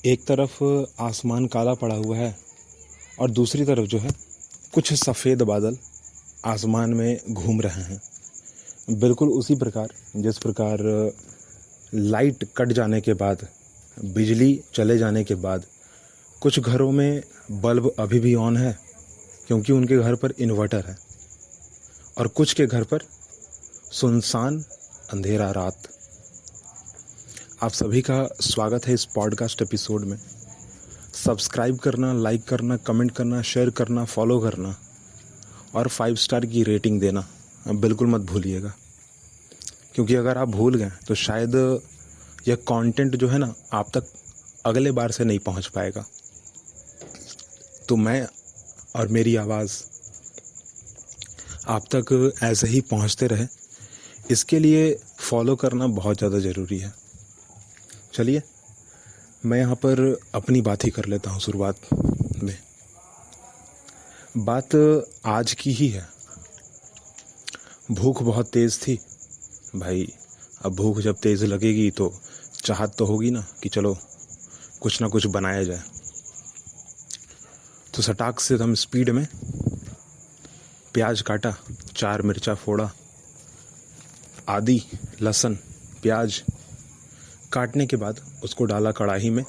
एक तरफ आसमान काला पड़ा हुआ है और दूसरी तरफ जो है कुछ सफ़ेद बादल आसमान में घूम रहे हैं। बिल्कुल उसी प्रकार जिस प्रकार लाइट कट जाने के बाद, बिजली चले जाने के बाद कुछ घरों में बल्ब अभी भी ऑन है क्योंकि उनके घर पर इन्वर्टर है, और कुछ के घर पर सुनसान अंधेरा रात। आप सभी का स्वागत है इस पॉडकास्ट एपिसोड में। सब्सक्राइब करना, लाइक करना, कमेंट करना, शेयर करना, फॉलो करना और 5 स्टार की रेटिंग देना बिल्कुल मत भूलिएगा, क्योंकि अगर आप भूल गए तो शायद यह कंटेंट जो है ना आप तक अगले बार से नहीं पहुंच पाएगा। तो मैं और मेरी आवाज़ आप तक ऐसे ही पहुंचते रहे, इसके लिए फॉलो करना बहुत ज़्यादा ज़रूरी है। चलिए मैं यहाँ पर अपनी बात ही कर लेता हूँ शुरुआत में। बात आज की ही है। भूख बहुत तेज़ थी भाई। अब भूख जब तेज़ लगेगी तो चाहत तो होगी ना कि चलो कुछ ना कुछ बनाया जाए। तो सटाक से हम स्पीड में प्याज काटा, 4 मिर्चा फोड़ा, आदि, लहसुन, प्याज काटने के बाद उसको डाला कढ़ाई में।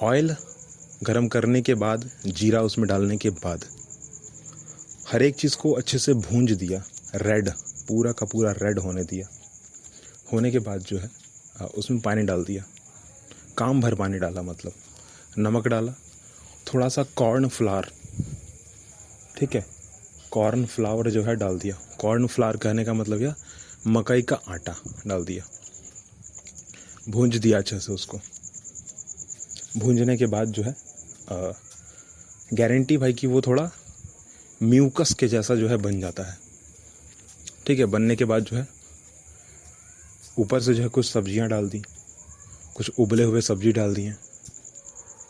ऑयल गरम करने के बाद, जीरा उसमें डालने के बाद हर एक चीज़ को अच्छे से भूंज दिया, रेड, पूरा का पूरा रेड होने दिया। होने के बाद जो है उसमें पानी डाल दिया, काम भर पानी डाला, मतलब नमक डाला, थोड़ा सा कॉर्न फ्लावर, ठीक है, कॉर्न फ्लावर जो है डाल दिया। कॉर्न फ्लावर कहने का मतलब यह मकई का आटा डाल दिया। भूंज दिया अच्छे से उसको। भूंजने के बाद जो है गारंटी भाई कि वो थोड़ा म्यूकस के जैसा जो है बन जाता है, ठीक है। बनने के बाद जो है ऊपर से जो है कुछ सब्जियां डाल दी, कुछ उबले हुए सब्जी डाल दिए,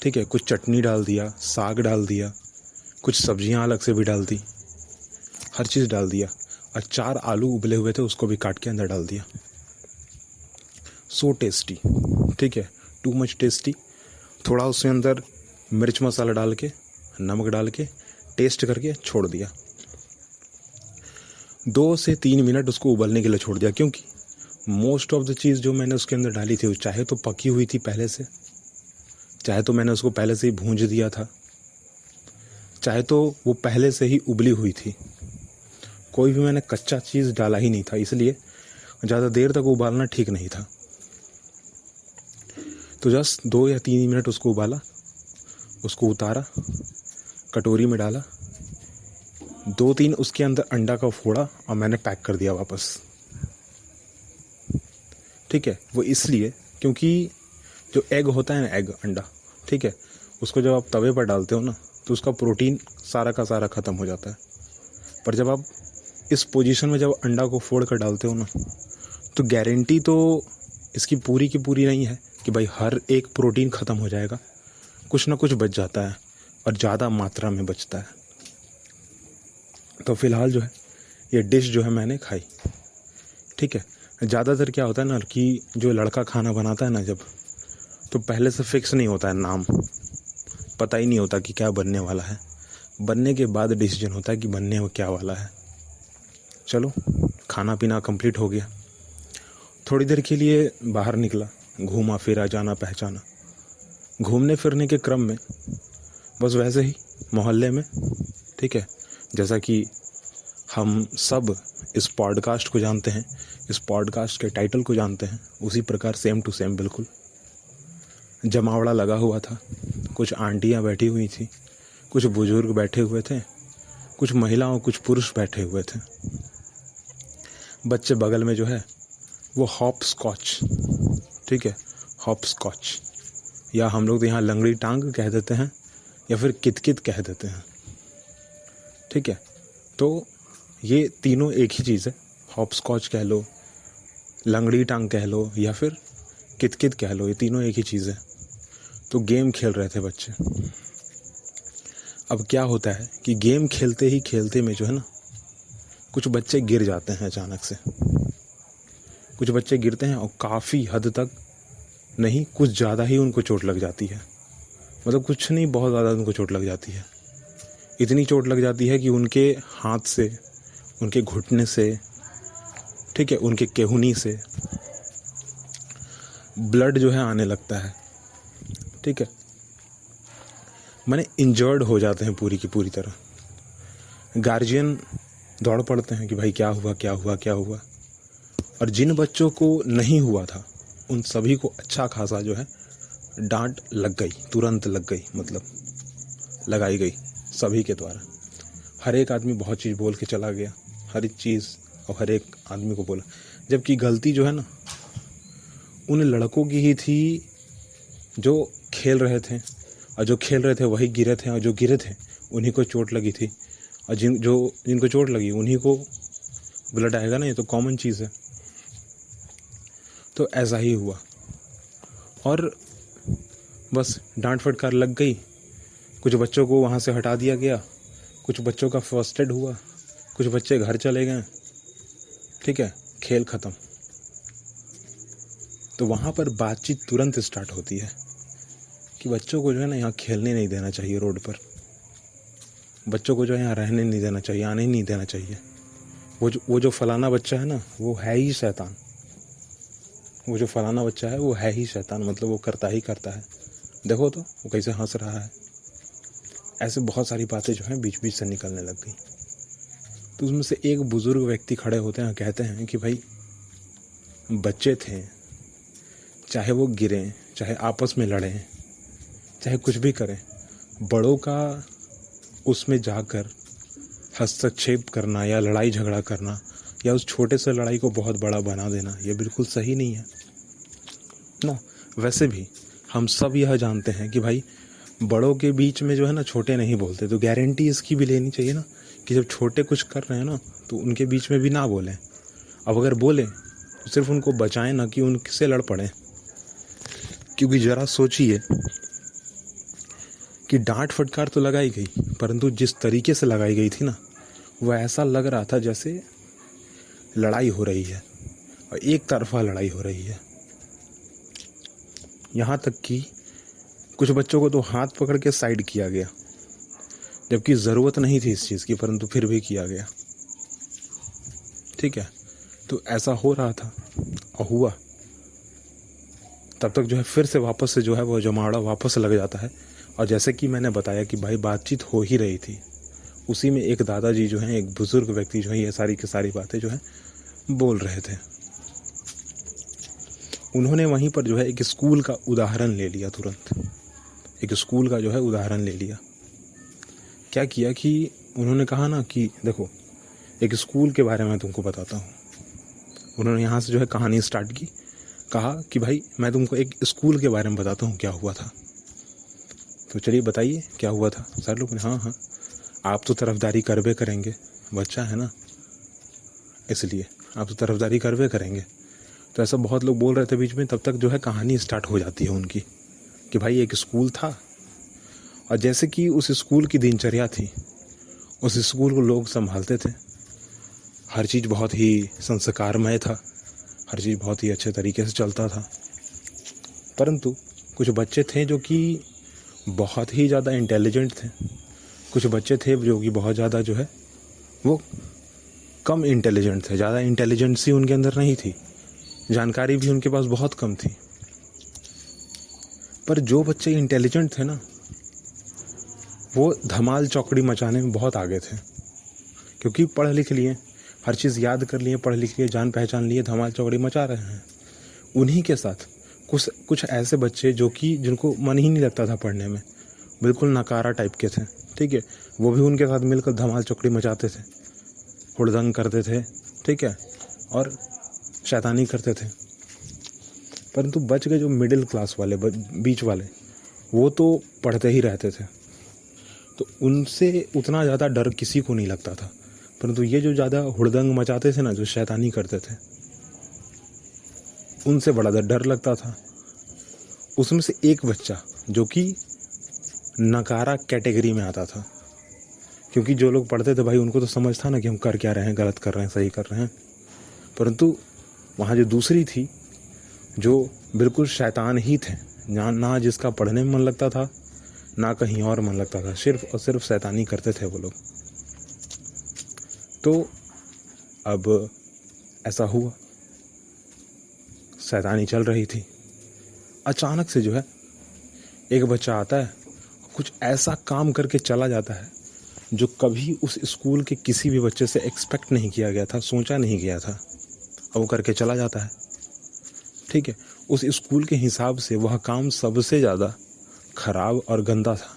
ठीक है, कुछ चटनी डाल दिया, साग डाल दिया, कुछ सब्जियां अलग से भी डाल दी, हर चीज़ डाल दिया। और 4 आलू उबले हुए थे उसको भी काट के अंदर डाल दिया। सो टेस्टी, ठीक है, टू मच टेस्टी। थोड़ा उसके अंदर मिर्च मसाला डाल के, नमक डाल के टेस्ट करके छोड़ दिया। 2 से 3 मिनट उसको उबलने के लिए छोड़ दिया, क्योंकि मोस्ट ऑफ द चीज़ जो मैंने उसके अंदर डाली थी चाहे तो पकी हुई थी पहले से, चाहे तो मैंने उसको पहले से ही भूंज दिया था, चाहे तो वो पहले से ही उबली हुई थी। कोई भी मैंने कच्चा चीज़ डाला ही नहीं था, इसलिए ज़्यादा देर तक उबालना ठीक नहीं था। तो जस्ट 2 या 3 मिनट उसको उबाला, उसको उतारा, कटोरी में डाला, 2-3 उसके अंदर अंडा का फोड़ा और मैंने पैक कर दिया वापस, ठीक है। वो इसलिए क्योंकि जो एग होता है ना, एग, अंडा, ठीक है, उसको जब आप तवे पर डालते हो ना तो उसका प्रोटीन सारा का सारा ख़त्म हो जाता है। पर जब आप इस पोजीशन में जब अंडा को फोड़ कर डालते हो ना, तो गारंटी तो इसकी पूरी की पूरी नहीं है कि भाई हर एक प्रोटीन ख़त्म हो जाएगा, कुछ ना कुछ बच जाता है और ज़्यादा मात्रा में बचता है। तो फ़िलहाल जो है ये डिश जो है मैंने खाई, ठीक है। ज़्यादातर क्या होता है ना कि जो लड़का खाना बनाता है ना जब, तो पहले से फिक्स नहीं होता है नाम, पता ही नहीं होता कि क्या बनने वाला है। बनने के बाद डिसीजन होता है कि बनने में क्या वाला है। चलो खाना पीना कंप्लीट हो गया। थोड़ी देर के लिए बाहर निकला, घूमा फिरा, जाना पहचाना। घूमने फिरने के क्रम में बस वैसे ही मोहल्ले में, ठीक है, जैसा कि हम सब इस पॉडकास्ट को जानते हैं, इस पॉडकास्ट के टाइटल को जानते हैं, उसी प्रकार सेम टू सेम बिल्कुल जमावड़ा लगा हुआ था। कुछ आंटियां बैठी हुई थी, कुछ बुजुर्ग बैठे हुए थे, कुछ महिलाओं, कुछ पुरुष बैठे हुए थे। बच्चे बगल में जो है वो हॉप स्कॉच, ठीक है, हॉप स्कॉच, या हम लोग तो यहाँ लंगड़ी टांग कह देते हैं या फिर कितकित कह देते हैं, ठीक है। तो ये तीनों एक ही चीज़ है, हॉप स्कॉच कह लो, लंगड़ी टांग कह लो या फिर कितकित कह लो, ये तीनों एक ही चीज़ है। तो गेम खेल रहे थे बच्चे। अब क्या होता है कि गेम खेलते ही खेलते में जो है ना कुछ बच्चे गिर जाते हैं अचानक से। कुछ बच्चे गिरते हैं और काफ़ी हद तक नहीं कुछ ज़्यादा ही उनको चोट लग जाती है, मतलब कुछ नहीं बहुत ज़्यादा उनको चोट लग जाती है। इतनी चोट लग जाती है कि उनके हाथ से, उनके घुटने से, ठीक है, उनके केहूनी से ब्लड जो है आने लगता है, ठीक है, माने इंजर्ड हो जाते हैं पूरी की पूरी तरह। गार्जियन दौड़ पड़ते हैं कि भाई क्या हुआ क्या हुआ क्या हुआ। और जिन बच्चों को नहीं हुआ था उन सभी को अच्छा खासा जो है डांट लग गई, तुरंत लग गई, मतलब लगाई गई सभी के द्वारा। हर एक आदमी बहुत चीज़ बोल के चला गया, हर एक चीज़ और हर एक आदमी को बोला, जबकि गलती जो है ना उन लड़कों की ही थी जो खेल रहे थे, और जो खेल रहे थे वही गिरे थे, और जो गिरे थे उन्हीं को चोट लगी थी, और जिनको चोट लगी उन्हीं को ब्लड आएगा ना, ये तो कॉमन चीज़ है। तो ऐसा ही हुआ और बस डांट फटकार लग गई। कुछ बच्चों को वहाँ से हटा दिया गया, कुछ बच्चों का फर्स्ट एड हुआ, कुछ बच्चे घर चले गए, ठीक है, खेल ख़त्म। तो वहाँ पर बातचीत तुरंत स्टार्ट होती है कि बच्चों को जो है ना यहाँ खेलने नहीं देना चाहिए, रोड पर बच्चों को जो है यहाँ रहने नहीं देना चाहिए, आने ही नहीं देना चाहिए। वो जो फलाना बच्चा है ना वो है ही शैतान, वो जो फलाना बच्चा है वो है ही शैतान, मतलब वो करता ही करता है, देखो तो वो कैसे हंस रहा है। ऐसे बहुत सारी बातें जो हैं बीच बीच से निकलने लग गई। तो उसमें से एक बुजुर्ग व्यक्ति खड़े होते हैं, कहते हैं कि भाई बच्चे थे, चाहे वो गिरें, चाहे आपस में लड़ें, चाहे कुछ भी करें, बड़ों का उसमें जाकर हस्तक्षेप करना या लड़ाई झगड़ा करना या उस छोटे से लड़ाई को बहुत बड़ा बना देना, ये बिल्कुल सही नहीं है ना। वैसे भी हम सब यह जानते हैं कि भाई बड़ों के बीच में जो है ना छोटे नहीं बोलते, तो गारंटी इसकी भी लेनी चाहिए ना कि जब छोटे कुछ कर रहे हैं ना तो उनके बीच में भी ना बोलें। अब अगर बोलें तो सिर्फ उनको बचाएं, ना कि उनसे लड़ पड़ें। क्योंकि ज़रा सोचिए कि डांट फटकार तो लगाई गई, परंतु जिस तरीके से लगाई गई थी ना वह ऐसा लग रहा था जैसे लड़ाई हो रही है और एक तरफा लड़ाई हो रही है। यहाँ तक कि कुछ बच्चों को तो हाथ पकड़ के साइड किया गया, जबकि ज़रूरत नहीं थी इस चीज़ की, परंतु फिर भी किया गया, ठीक है। तो ऐसा हो रहा था और हुआ, तब तक जो है फिर से वापस से जो है वो जमावड़ा वापस लग जाता है। और जैसे कि मैंने बताया कि भाई बातचीत हो ही रही थी, उसी में एक दादाजी जो हैं, एक बुज़ुर्ग व्यक्ति जो है ये सारी की सारी बातें जो है बोल रहे थे। उन्होंने वहीं पर जो है एक स्कूल का उदाहरण ले लिया, तुरंत एक स्कूल का जो है उदाहरण ले लिया। क्या किया कि उन्होंने कहा ना कि देखो एक स्कूल के बारे में तुमको बताता हूँ। उन्होंने यहाँ से जो है कहानी स्टार्ट की, कहा कि भाई मैं तुमको एक स्कूल के बारे में बताता हूँ क्या हुआ था। तो चलिए बताइए क्या हुआ था। सारे लोग हाँ हाँ आप तो तरफदारी करवे करेंगे, बच्चा है ना इसलिए आप तो तरफदारी करवे करेंगे। तो ऐसा बहुत लोग बोल रहे थे बीच में, तब तक जो है कहानी स्टार्ट हो जाती है उनकी कि भाई एक स्कूल था और जैसे कि उस स्कूल की दिनचर्या थी, उस स्कूल को लोग संभालते थे, हर चीज़ बहुत ही संस्कारमय था, हर चीज़ बहुत ही अच्छे तरीके से चलता था। परंतु कुछ बच्चे थे जो कि बहुत ही ज़्यादा इंटेलिजेंट थे, कुछ बच्चे थे जो कि बहुत ज़्यादा जो है वो कम इंटेलिजेंट थे, ज़्यादा इंटेलिजेंसी उनके अंदर नहीं थी, जानकारी भी उनके पास बहुत कम थी। पर जो बच्चे इंटेलिजेंट थे ना वो धमाल चौकड़ी मचाने में बहुत आगे थे, क्योंकि पढ़ लिख लिए, हर चीज़ याद कर लिए, पढ़ लिख लिए, जान पहचान लिए, धमाल चौकड़ी मचा रहे हैं। उन्हीं के साथ कुछ ऐसे बच्चे जो कि जिनको मन ही नहीं लगता था पढ़ने में, बिल्कुल नकारा टाइप के थे, ठीक है, वो भी उनके साथ मिलकर धमाल चौकड़ी मचाते थे, हुड़दंग करते थे, ठीक है, और शैतानी करते थे। परंतु बच गए जो मिडिल क्लास वाले, बीच वाले, वो तो पढ़ते ही रहते थे, तो उनसे उतना ज़्यादा डर किसी को नहीं लगता था। परंतु ये जो ज़्यादा हुड़दंग मचाते थे ना, जो शैतानी करते थे, उनसे बड़ा डर लगता था। उसमें से एक बच्चा जो कि नकारा कैटेगरी में आता था, क्योंकि जो लोग पढ़ते थे भाई उनको तो समझ था ना कि हम कर क्या रहे हैं, गलत कर रहे हैं, सही कर रहे हैं। परंतु वहाँ जो दूसरी थी जो बिल्कुल शैतान ही थे, ना जिसका पढ़ने में मन लगता था, ना कहीं और मन लगता था, सिर्फ और सिर्फ शैतानी करते थे वो लोग। तो अब ऐसा हुआ, शैतानी चल रही थी। अचानक से जो है एक बच्चा आता है, कुछ ऐसा काम करके चला जाता है जो कभी उस स्कूल के किसी भी बच्चे से एक्सपेक्ट नहीं किया गया था, सोचा नहीं गया था। अब वो करके चला जाता है, ठीक है। उस स्कूल के हिसाब से वह काम सबसे ज़्यादा खराब और गंदा था।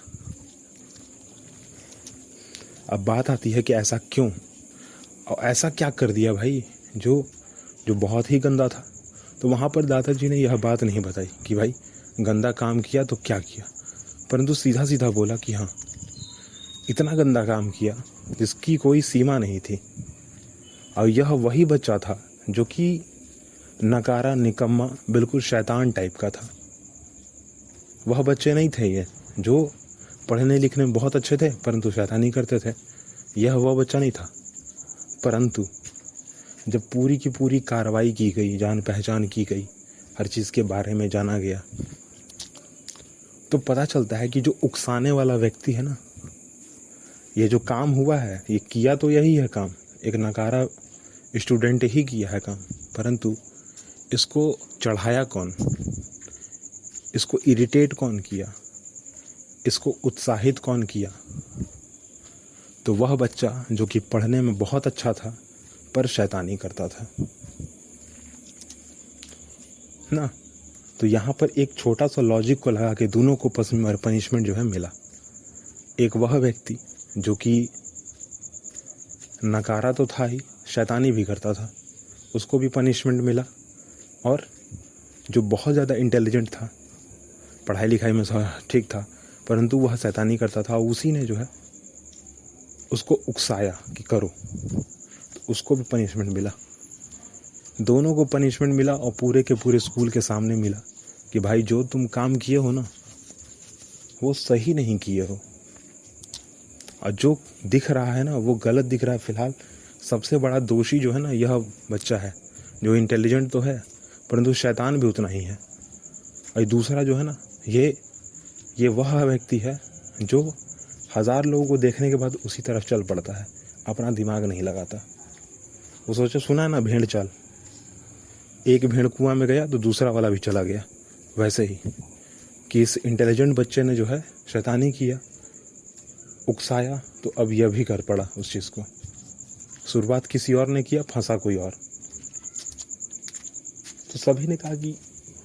अब बात आती है कि ऐसा क्यों, और ऐसा क्या कर दिया भाई जो बहुत ही गंदा था। तो वहाँ पर दादाजी ने यह बात नहीं बताई कि भाई गंदा काम किया तो क्या किया, परंतु सीधा सीधा बोला कि हाँ, इतना गंदा काम किया जिसकी कोई सीमा नहीं थी। और यह वही बच्चा था जो कि नकारा, निकम्मा, बिल्कुल शैतान टाइप का था। वह बच्चे नहीं थे ये जो पढ़ने लिखने में बहुत अच्छे थे परंतु शैतानी करते थे। यह वह बच्चा नहीं था। परंतु जब पूरी की पूरी कार्रवाई की गई, जान पहचान की गई, हर चीज़ के बारे में जाना गया, तो पता चलता है कि जो उकसाने वाला व्यक्ति है ना, ये जो काम हुआ है, ये किया तो यही है काम, एक नकारा स्टूडेंट ही किया है काम, परंतु इसको चढ़ाया कौन, इसको इरिटेट कौन किया, इसको उत्साहित कौन किया? तो वह बच्चा जो कि पढ़ने में बहुत अच्छा था पर शैतानी करता था ना। तो यहाँ पर एक छोटा सा लॉजिक को लगा के दोनों को पनिशमेंट जो है मिला। एक वह व्यक्ति जो कि नकारा तो था ही, शैतानी भी करता था, उसको भी पनिशमेंट मिला। और जो बहुत ज़्यादा इंटेलिजेंट था, पढ़ाई लिखाई में ठीक था, परंतु वह शैतानी करता था, उसी ने जो है उसको उकसाया कि करो, तो उसको भी पनिशमेंट मिला। दोनों को पनिशमेंट मिला और पूरे के पूरे स्कूल के सामने मिला कि भाई जो तुम काम किए हो ना, वो सही नहीं किए हो, और जो दिख रहा है ना वो गलत दिख रहा है। फिलहाल सबसे बड़ा दोषी जो है ना, यह बच्चा है जो इंटेलिजेंट तो है परंतु शैतान भी उतना ही है। और दूसरा जो है ना, ये वह व्यक्ति है जो 1000 लोगों को देखने के बाद उसी तरफ चल पड़ता है, अपना दिमाग नहीं लगाता। वो सोचे, सुना है ना भेड़ चाल, एक भेड़ कुआं में गया तो दूसरा वाला भी चला गया। वैसे ही कि इस इंटेलिजेंट बच्चे ने जो है शैतानी किया, उकसाया, तो अब यह भी कर पड़ा उस चीज़ को। शुरुआत किसी और ने किया, फंसा कोई और। तो सभी ने कहा कि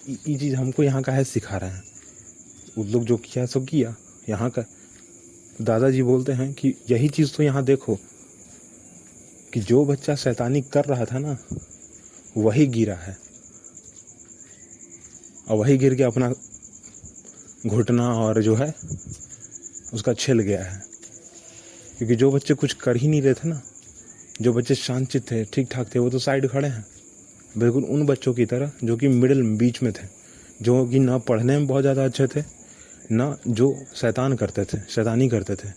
ये चीज़ हमको यहाँ का है सिखा रहे हैं, उन लोग जो किया सो किया यहाँ का। दादाजी बोलते हैं कि यही चीज़ तो यहाँ देखो कि जो बच्चा शैतानी कर रहा था ना, वही गिरा है, और वही गिर के अपना घुटना और जो है उसका छिल गया है। क्योंकि जो बच्चे कुछ कर ही नहीं रहे थे ना, जो बच्चे शांतचित्त थे, ठीक ठाक थे, वो तो साइड खड़े हैं, बिल्कुल उन बच्चों की तरह जो कि मिडिल बीच में थे, जो कि ना पढ़ने में बहुत ज़्यादा अच्छे थे, ना जो शैतानी करते थे।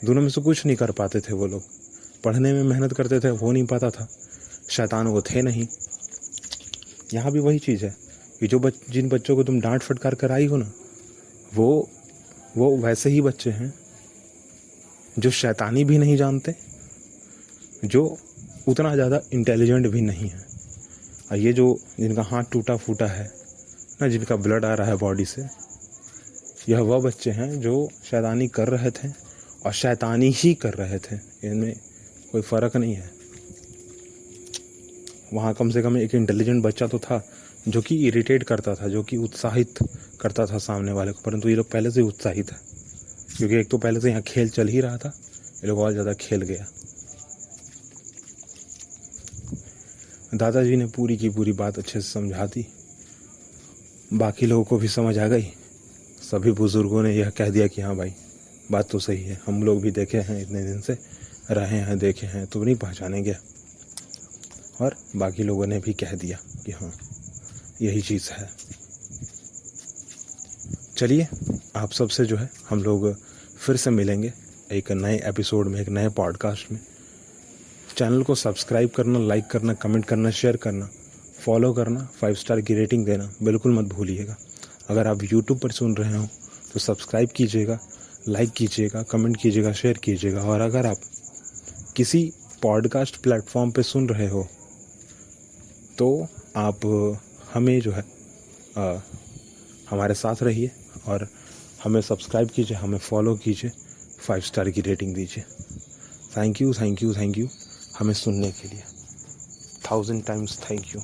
दोनों में से कुछ नहीं कर पाते थे वो लोग। पढ़ने में मेहनत करते थे, हो नहीं पाता था, शैतान वो थे नहीं। यहाँ भी वही चीज़ है कि जिन बच्चों को तुम डांट फटकार कर आई हो ना, वो वैसे ही बच्चे हैं जो शैतानी भी नहीं जानते, जो उतना ज़्यादा इंटेलिजेंट भी नहीं है। और ये जो जिनका हाथ टूटा फूटा है ना, जिनका ब्लड आ रहा है बॉडी से, यह वह बच्चे हैं जो शैतानी कर रहे थे और शैतानी ही कर रहे थे, इनमें कोई फ़र्क नहीं है। वहाँ कम से कम एक इंटेलिजेंट बच्चा तो था जो कि इरिटेट करता था, जो कि उत्साहित करता था सामने वाले को, परंतु ये लोग पहले से ही उत्साहित है, क्योंकि एक तो पहले से यहाँ खेल चल ही रहा था, ये लोग और ज़्यादा खेल गया। दादाजी ने पूरी की पूरी बात अच्छे से समझा दी, बाकी लोगों को भी समझ आ गई। सभी बुज़ुर्गों ने यह कह दिया कि हाँ भाई बात तो सही है, हम लोग भी देखे हैं, इतने दिन से रहे हैं, देखे हैं, तो नहीं पहचानेंगे। और बाकी लोगों ने भी कह दिया कि हाँ यही चीज़ है। चलिए, आप सबसे जो है हम लोग फिर से मिलेंगे एक नए एपिसोड में, एक नए पॉडकास्ट में। चैनल को सब्सक्राइब करना, लाइक करना, कमेंट करना, शेयर करना फॉलो करना, 5 स्टार की रेटिंग देना बिल्कुल मत भूलिएगा। अगर आप यूट्यूब पर सुन रहे हो तो सब्सक्राइब कीजिएगा, लाइक कीजिएगा, कमेंट कीजिएगा, शेयर कीजिएगा। और अगर आप किसी पॉडकास्ट प्लेटफॉर्म पे सुन रहे हो तो आप हमें जो है हमारे साथ रहिए और हमें सब्सक्राइब कीजिए, हमें फॉलो कीजिए, 5 स्टार की रेटिंग दीजिए। थैंक यू हमें सुनने के लिए। 1000 टाइम्स थैंक यू।